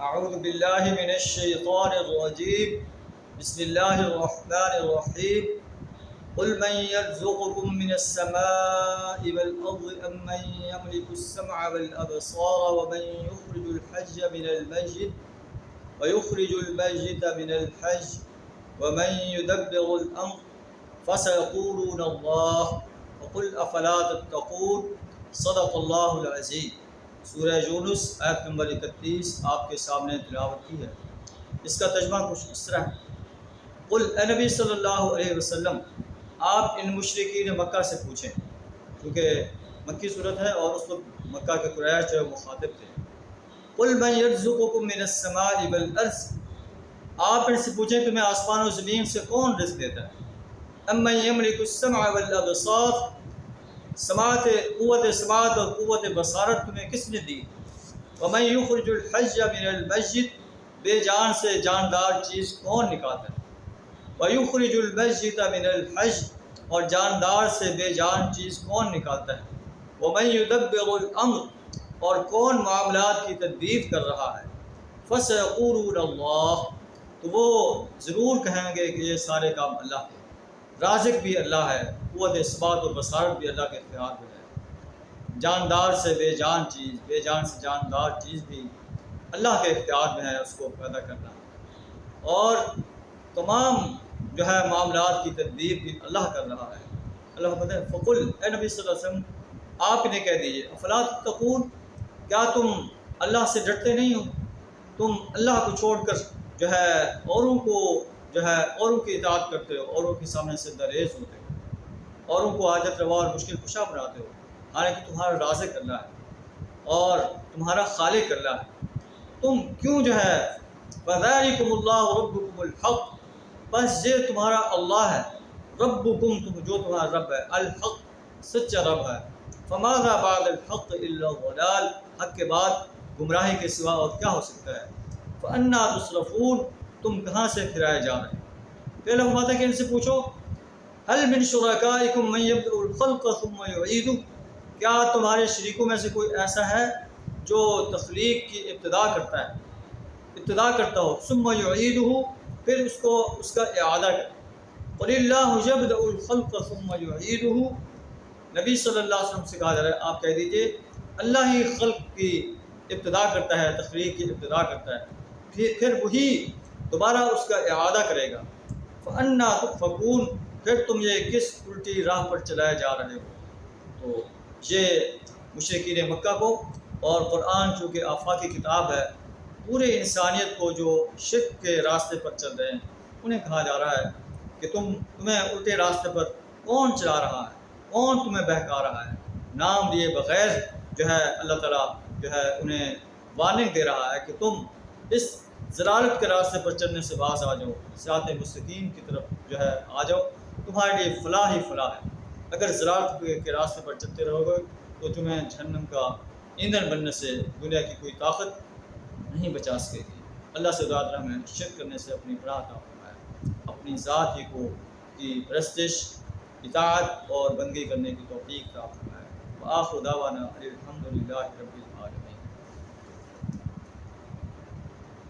اعوذ باللہ من الشیطان الرجیم بسم اللہ الرحمن الرحیم قل من يرزقكم من السماء والأرض أم من يملك السمع والأبصار ومن يخرج الحج من المسجد ويخرج المسجد من الحج ومن يدبر الأمر فسيقولون الله وقل أفلا تتقون صدق اللہ العظیم۔ سورہ یونس آیت نمبر 31 آپ کے سامنے تلاوت کی ہے۔ اس کا ترجمہ کچھ اس طرح ہے، قل اے نبی صلی اللہ علیہ وسلم آپ ان مشرکین مکہ سے پوچھیں، کیونکہ مکی صورت ہے اور اس وقت مکہ کے قریش جو ہے مخاطب تھے۔ قل من یرزقکم من السماء والارض، آپ ان سے پوچھیں تمہیں آسمان و زمین سے کون رزق دیتا ہے؟ ام من یملک السمع والابصار، قوت سماعت اور قوت بصارت تمہیں کس نے دی؟ ومن یخرج الحج من المسجد، بے جان سے جاندار چیز کون نکالتا ہے؟ ویخرج المسجد من الحج، اور جاندار سے بے جان چیز کون نکالتا ہے؟ ومن یدبر الامر، اور کون معاملات کی تدبیر کر رہا ہے؟ فسیقولون اللہ، تو وہ ضرور کہیں گے کہ یہ سارے کام اللہ کے، رازق بھی اللہ ہے، قوت سماعت و بصارت بھی اللہ کے اختیار میں ہے، جاندار سے بے جان چیز، بے جان سے جاندار چیز بھی اللہ کے اختیار میں ہے اس کو پیدا کرنا، اور تمام جو ہے معاملات کی تدبیر بھی اللہ کر رہا ہے۔ اللہ کہتے ہیں فقل، اے نبی صلی اللہ علیہ وسلم آپ انہیں کہہ دیجیے افلا تتقون، کیا تم اللہ سے ڈرتے نہیں ہو؟ تم اللہ کو چھوڑ کر جو ہے اوروں کی اطاعت کرتے ہو، اوروں کے سامنے سے دریز ہوتے ہو، اوروں کو حاجت روا اور مشکل کشا بناتے ہو، حالانکہ تمہارا رازق اللہ ہے اور تمہارا خالق اللہ ہے۔ تم کیوں جو ہے فذالکم اللہ ربکم الحق، بس یہ تمہارا اللہ ہے، ربکم تم جو تمہارا رب ہے، الحق سچا رب ہے، فماذا بعد الحق الا الضلال، حق کے بعد گمراہی کے سوا اور کیا ہو سکتا ہے؟ فانا تصرفون، تم کہاں سے پھرائے جا رہے ہیں؟ پھر اللہ فرماتا ہے کہ ان سے پوچھو هل من شرکائکم من یبدأ الخلق ثم یعیدہ، کیا تمہارے شریکوں میں سے کوئی ایسا ہے جو تخلیق کی ابتدا کرتا ہو، ثم یعیدہ، پھر اس کا اعادہ کرے؟ قل اللہ یبدأ الخلق ثم یعیدہ، نبی صلی اللہ علیہ وسلم سے کہا جا رہا ہے آپ کہہ دیجئے اللہ ہی خلق کی ابتدا کرتا ہے، تخلیق کی ابتدا کرتا ہے، پھر وہی دوبارہ اس کا اعادہ کرے گا۔ فَأَنَّا تُؤْفَكُونَ، پھر تم یہ کس الٹی راہ پر چلائے جا رہے ہو؟ تو یہ مشرکین مکہ کو، اور قرآن چونکہ آفاقی کتاب ہے، پورے انسانیت کو جو شرک کے راستے پر چل رہے ہیں انہیں کہا جا رہا ہے کہ تمہیں الٹے راستے پر کون چلا رہا ہے، کون تمہیں بہکا رہا ہے؟ نام لیے بغیر جو ہے اللہ تعالیٰ جو ہے انہیں وارننگ دے رہا ہے کہ تم اس ضلالت کے راستے پر چلنے سے باز آ جاؤ، صراط مستقیم کی طرف جو ہے آ جاؤ، تمہارے لیے فلاح ہی فلاح ہے۔ اگر ضلالت کے راستے پر چلتے رہو گے تو تمہیں جہنم کا ایندھن بننے سے دنیا کی کوئی طاقت نہیں بچا سکے گی۔ اللہ سے دعا ہمیں شرک کرنے سے اپنی پناہ عطا فرمائے، اپنی ذات ہی کی پرستش، اطاعت اور بندگی کرنے کی توفیق عطا فرمائے۔ وآخر دعوانا الحمد للہ رب العالمین۔